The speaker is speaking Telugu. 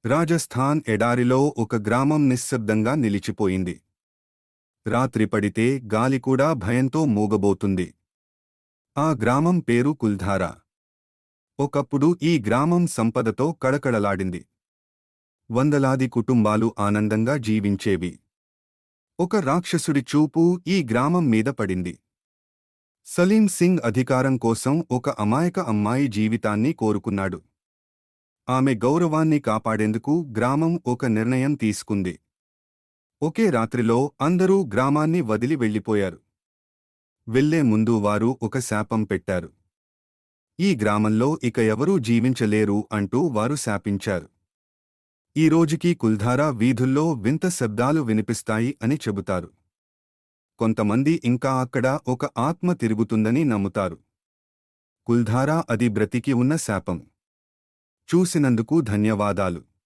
రాజస్థాన్ ఎడారిలో ఒక గ్రామం నిశ్శబ్దంగా నిలిచిపోయింది. రాత్రి పడితే గాలి కూడా భయంతో మూగబోతుంది. ఆ గ్రామం పేరు కుల్ధారా. ఒకప్పుడు ఈ గ్రామం సంపదతో కళకళలాడింది. వందలాది కుటుంబాలు ఆనందంగా జీవించేవి. ఒక రాక్షసుడి చూపు ఈ గ్రామం మీద పడింది. సలీం సింగ్ అధికారం కోసం ఒక అమాయక అమ్మాయి జీవితాన్ని కోరుకున్నాడు. ఆమె గౌరవాన్ని కాపాడేందుకు గ్రామం ఒక నిర్ణయం తీసుకుంది. ఒకే రాత్రిలో అందరూ గ్రామాన్ని వదిలి వెళ్ళిపోయారు. వెళ్లే ముందు వారు ఒక శాపం పెట్టారు. ఈ గ్రామంలో ఇక ఎవరూ జీవించలేరు అంటూ వారు శాపించారు. ఈ రోజుకీ కుల్ధారా వీధుల్లో వింత శబ్దాలు వినిపిస్తాయి అని చెబుతారు. కొంతమంది ఇంకా అక్కడ ఒక ఆత్మ తిరుగుతుందని నమ్ముతారు. కుల్ధారా అది బ్రతికి ఉన్న శాపం. చూసినందుకు ధన్యవాదాలు.